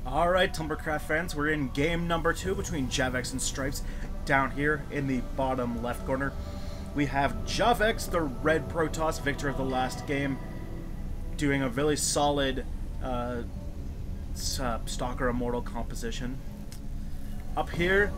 Alright, Tumblrcraft fans, we're in game number 2 between Javex and Stripes. Down here in the bottom left corner, we have Javex, the red Protoss, victor of the last game, doing a really solid Stalker Immortal composition. Up here,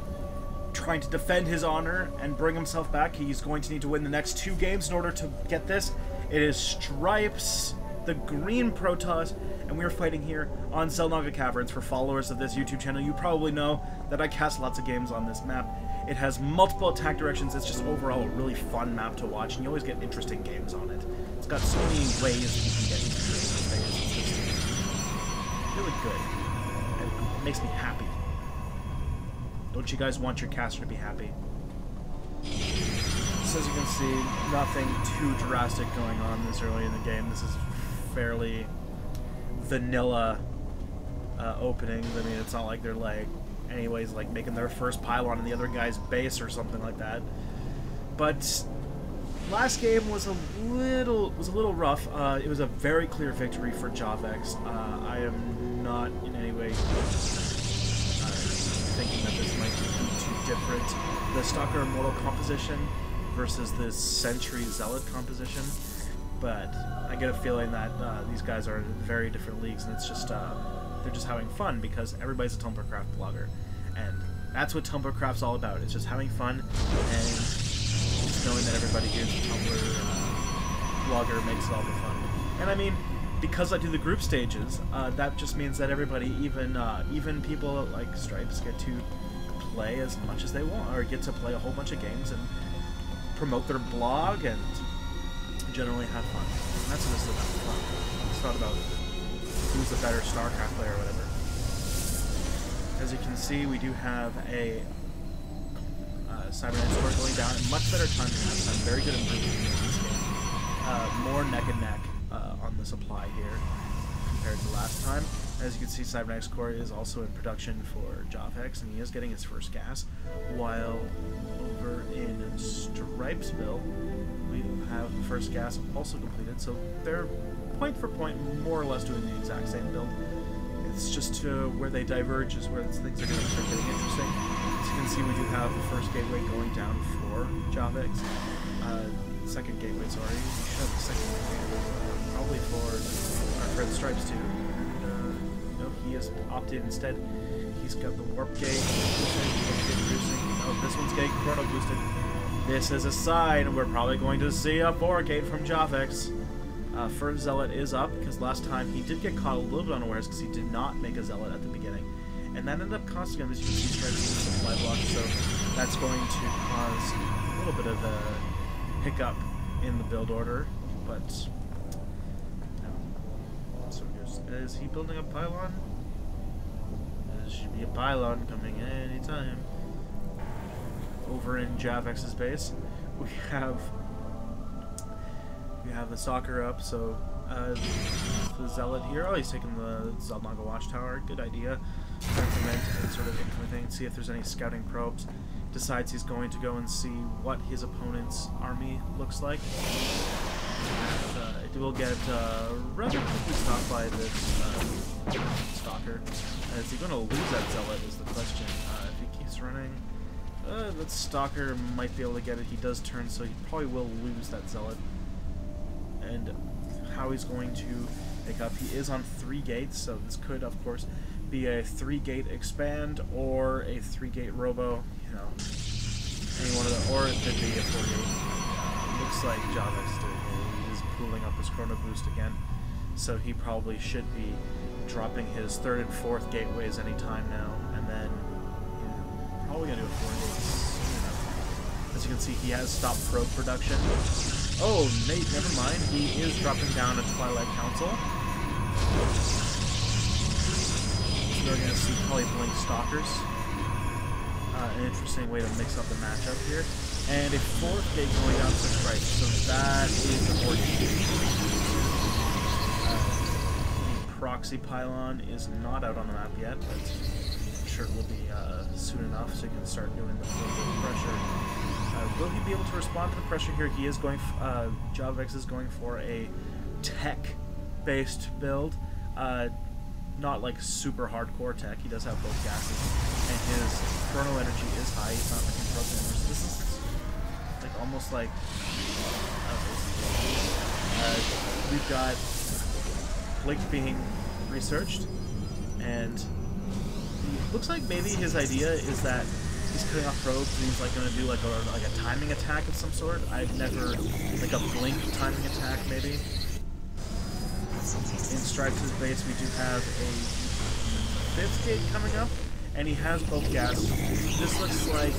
trying to defend his honor and bring himself back. He's going to need to win the next 2 games in order to get this. It is Stripes, the green Protoss, and we are fighting here on Xel'Naga Caverns. For followers of this YouTube channel, you probably know that I cast lots of games on this map. It has multiple attack directions. It's just overall a really fun map to watch, and you always get interesting games on it. It's got so many ways you can get into this phase. It's just really good. It makes me happy. Don't you guys want your caster to be happy? So as you can see, nothing too drastic going on this early in the game. This is fairly vanilla openings. I mean, it's not like they're like making their first pylon in the other guy's base or something like that. But last game was a little rough. It was a very clear victory for Javex. I am not in any way thinking that this might be too different. The Stalker Immortal composition versus this Sentry Zealot composition, but I get a feeling that these guys are in very different leagues, and it's just they're just having fun because everybody's a Tumblrcraft blogger, and that's what Tumblrcraft's all about. It's just having fun and just knowing that everybody here's a Tumblr blogger makes it all the fun. And I mean, because I do the group stages, that just means that everybody, even people like Stripes, get to play as much as they want, or get to play a whole bunch of games and promote their blog and generally have fun. And that's what this is about, fun. It's not about who's the better Starcraft player or whatever. As you can see, we do have a Cybernetic score going down, and much better time than last time. Very good improvement in this game. More neck and neck on the supply here compared to last time. As you can see, Cybernetic core is also in production for Javex, and he is getting his first gas, while over in Stripesville, we have the first gas also completed, so they're point for point more or less doing the exact same build. It's just where they diverge is where things are going to start getting interesting. As you can see, we do have the first gateway going down for Javex. Second gateway, sorry. We should have the second gateway, probably for our friend Stripes too. No, he has opted instead. He's got the warp gate. Oh, this one's getting chrono boosted. This is a sign we're probably going to see a 4 gate from Javex. First Zealot is up, because last time he did get caught a little bit unawares because he did not make a Zealot at the beginning. And that ended up costing him, as you can see, Stripes with supply block, so that's going to cause a little bit of a hiccup in the build order, but no. So is he building a pylon? There should be a pylon coming any time. Over in Javex's base, we have the Stalker up, so the Zealot here. Oh, he's taking the Xel'Naga Watchtower. Good idea. Implementing, see if there's any scouting probes. Decides he's going to go and see what his opponent's army looks like. It will get rather quickly stopped by this Stalker. Is he going to lose that Zealot is the question. If he keeps running, that Stalker might be able to get it. He does turn, so he probably will lose that Zealot. And how he's going to pick up, he is on 3 gates, so this could, of course, be a 3-gate expand or a 3-gate robo, you know, any one of them, or it could be a 4-gate. Looks like Javex is pulling up his chrono boost again, so he probably should be dropping his 3rd and 4th gateways anytime now, and then probably gonna do a 4-gate soon enough. As you can see, he has stopped probe production. Oh, Nate, never mind. He is dropping down a Twilight Council. We're going to see probably Blink Stalkers. An interesting way to mix up the matchup here. And a 4th gate going down for Stripes, so that is the 4th gate. The Proxy Pylon is not out on the map yet, but I'm sure it will be soon enough so you can start doing the 4th pressure. Will he be able to respond to the pressure here? He is going, Javex is going for a tech-based build. not like super hardcore tech. He does have both gases, and his chrono energy is high. He's not like broken anymore. So this is like almost like we've got Blink being researched, and it looks like maybe his idea is that he's cutting off probes and he's like going to do like a timing attack of some sort. I've never, like a Blink timing attack maybe. In Stripes' base we do have a 5th gate coming up, and he has both gas. This looks like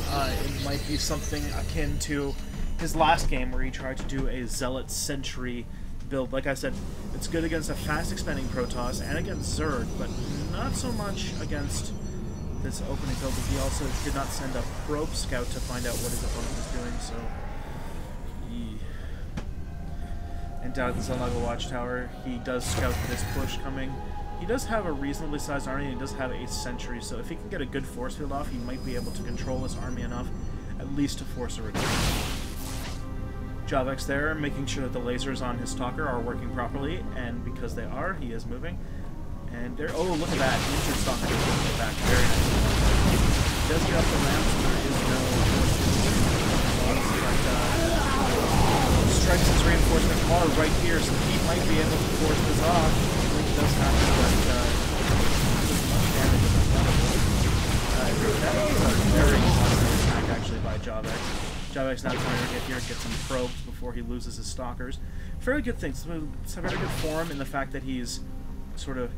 it might be something akin to his last game where he tried to do a Zealot Sentry build. Like I said, it's good against a fast expanding Protoss and against Zerg, but not so much against this opening build. He also did not send a probe scout to find out what his opponent was doing, so and down at the Zelnaga Watchtower, he does scout this push coming. He does have a reasonably sized army, and he does have a sentry, so if he can get a good force field off, he might be able to control his army enough, at least to force a retreat. Javex there, making sure that the lasers on his stalker are working properly, and because they are, he is moving. And there, oh, look at that, the injured stalker is moving it back, very nice. He does get up the ramp, so there is no force field, but Stripes' his reinforcement are right here, so he might be able to force this off. Blink does happen, but doesn't much damage as that was a very positive attack actually by Javex. Javex now trying to get here, get some probes before he loses his stalkers. Very good things. It's a very good form in the fact that he's sort of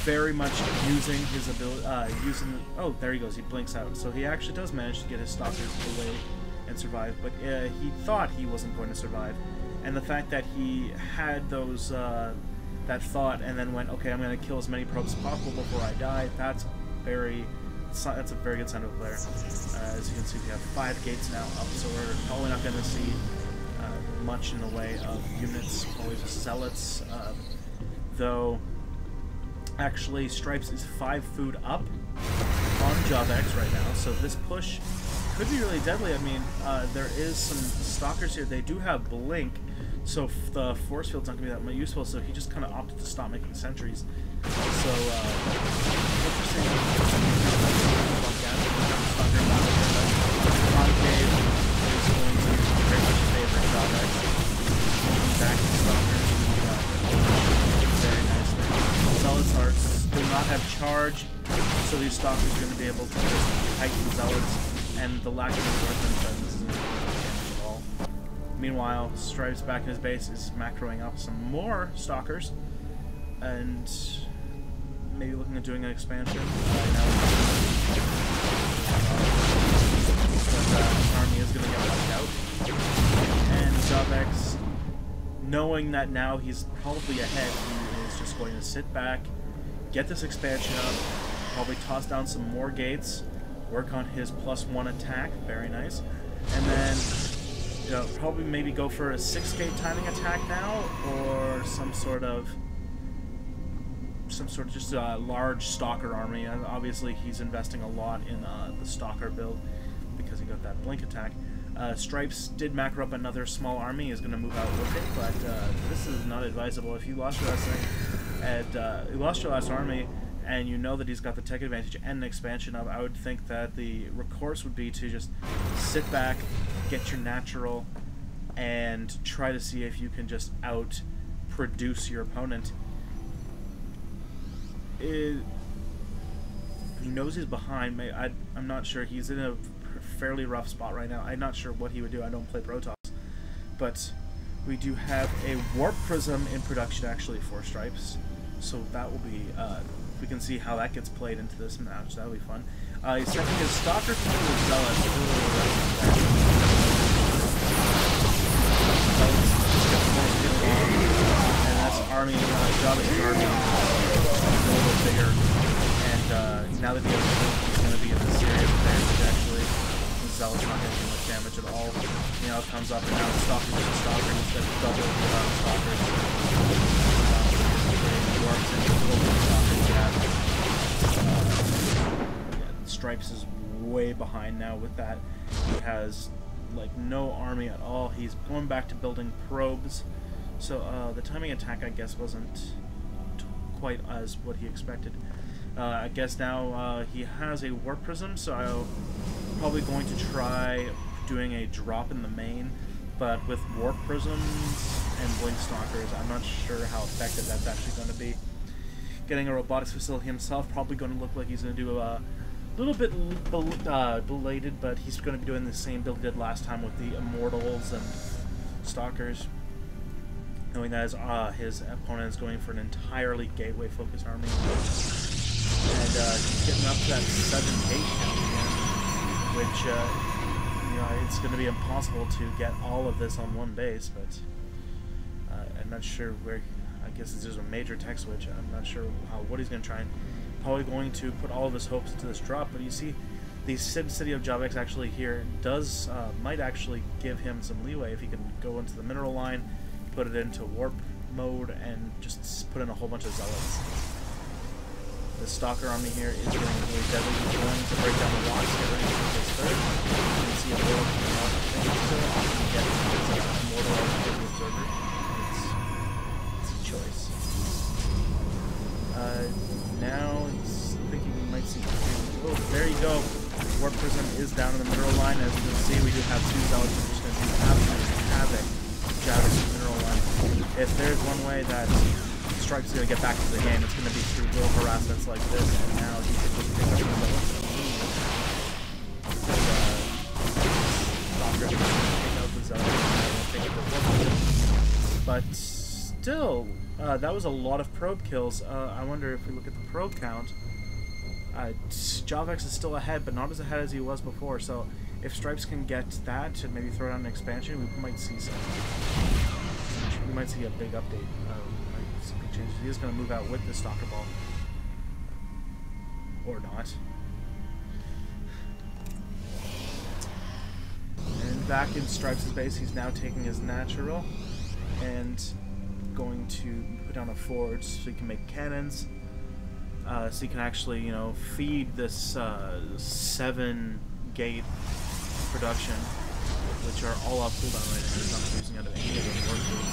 very much using his ability, oh, there he goes, he blinks out. So he actually does manage to get his stalkers away and survive, but he thought he wasn't going to survive. And the fact that he had those, that thought and then went, okay, I'm going to kill as many probes as possible before I die, that's a very good sign of a player. As you can see, we have 5 gates now up, so we're probably not going to see much in the way of units, probably just zealots, though actually Stripes is 5 food up on Javex right now, so this push could be really deadly. I mean, there is some stalkers here. They do have blink, so the force field's not going to be that useful, so he just kind of opted to stop making sentries. So, interesting. Concave is going to very much favor Javex. Back to stalkers. Very nicely. Zealots do not have charge, so these stalkers are going to be able to just tighten Zealots. And the lack of reinforcement doesn't do damage at all. Meanwhile, Stripes back in his base is macroing up some more stalkers, and maybe looking at doing an expansion. His army is going to get wiped out. And Javex, knowing that now he's probably ahead, he is just going to sit back, get this expansion up, probably toss down some more gates, work on his +1 attack, very nice, and then probably maybe go for a 6-gate timing attack now, or some sort of just a large stalker army. And obviously he's investing a lot in the stalker build because he got that blink attack. Stripes did macro up another small army, is going to move out with it, but this is not advisable. If you lost your last thing, and you lost your last army, and you know that he's got the tech advantage and an expansion up, I would think that the recourse would be to just sit back, get your natural, and try to see if you can just out-produce your opponent. He knows he's behind. I'm not sure. He's in a fairly rough spot right now. I'm not sure what he would do. I don't play Protoss. But we do have a Warp Prism in production, actually, for Stripes. So that will be... we can see how that gets played into this match. That'll be fun. He's sending his Stalker to the Zealot. And that's army, Javex army, a little bit bigger. And now that he has he's going to be in a serious advantage, actually. The Zealot's not going to do much damage at all. You know, it comes up and now the Stalker is a Stalker instead of double the amount of Stalkers. Warps into the Stalker. Stripes is way behind now with that. He has like no army at all. He's going back to building probes. So the timing attack, I guess, wasn't quite as what he expected. I guess now he has a Warp Prism, so I'm probably going to try doing a drop in the main, but with Warp Prisms and Blink Stalkers, I'm not sure how effective that's actually going to be. Getting a robotics facility himself, probably going to look like he's going to do a little bit belated, but he's going to be doing the same build he did last time with the Immortals and Stalkers, knowing that his opponent is going for an entirely gateway-focused army. And he's getting up to that 7 gate count again, which, you know, it's going to be impossible to get all of this on one base, but I'm not sure where. I guess it's just a major tech switch. I'm not sure what he's going to try, and probably going to put all of his hopes into this drop. But you see, the City of Javex actually here might actually give him some leeway if he can go into the mineral line, put it into warp mode, and just put in a whole bunch of zealots. The Stalker army here is getting really deadly. He's going to break down the rocks, get ready for his third. You can see a little coming out. And still often get his Immortal Observer. It's a choice. Now he's thinking we might see. Oh, there you go. Warp Prism is down in the mineral line. As you can see, we do have 2 zealots that are just going to do absolute havoc. Javex mineral line. If there's one way that Stripe's going to get back into the game, it's going to be through little harassments like this, and now he can just pick up the zealots and leave. Stalker can take out the zealots and take up the warp prism. But still, that was a lot of probe kills. I wonder if we look at the probe count. Javex is still ahead, but not as ahead as he was before. So if Stripes can get that and maybe throw down an expansion, we might see some. We might see a big update. Some big changes. He is going to move out with the Stalker Ball, or not. And back in Stripes' base, he's now taking his natural and going to put down a forge so he can make cannons. So you can actually, you know, feed this 7 gate production, which are all off cooldown right now. He's not producing out of any of those workers.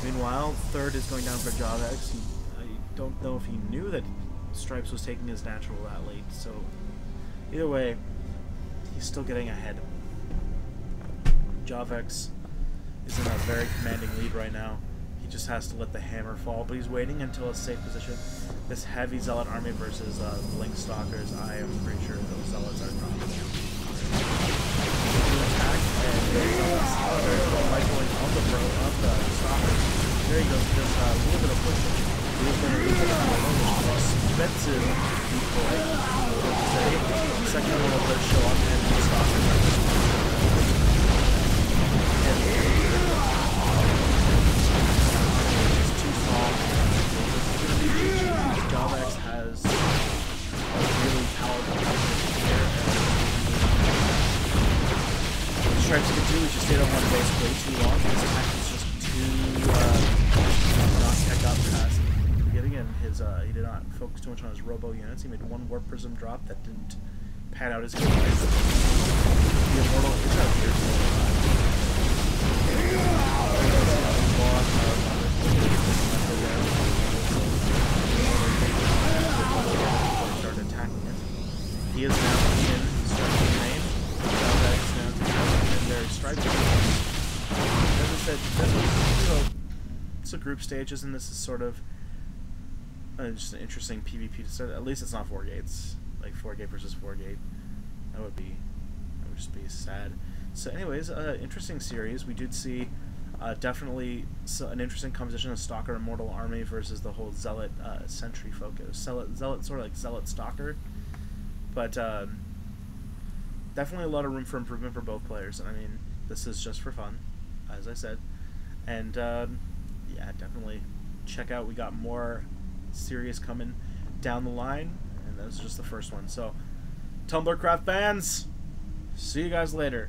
Meanwhile, third is going down for Javex. I don't know if he knew that Stripes was taking his natural that late, so either way, he's still getting ahead. Javex is in a very commanding lead right now. He just has to let the hammer fall, but he's waiting until a safe position. This heavy zealot army versus Blink Stalkers, I am pretty sure those zealots are not. Attack, and there's rifling of the Stalkers. There he goes, just a little bit of pushing. He's going to use an expensive decoy. Second one will put show up, and the Stalkers are just Javex has a really powerful here. What Stripes can do is just stay on one base way too long. His attack is just too not tech up past. Getting in his he did not focus too much on his robo units. He made 1 Warp Prism drop that didn't pad out his game. The Immortal is out here. Started attacking it. He is now in Stripes' main. Javex now in their Stripes. As I said, it's a group stages, and this is sort of just an interesting PvP to start. At least it's not 4 gates, like 4 gate versus 4 gate. That would just be sad. So, anyways, interesting series. We did see definitely an interesting composition of Stalker Immortal Army versus the whole Zealot Sentry focus. Zealot sort of like Zealot Stalker, but definitely a lot of room for improvement for both players. I mean, this is just for fun, as I said, and yeah, definitely check out. We got more series coming down the line, and that was just the first one. So, Tumblrcraft fans, see you guys later.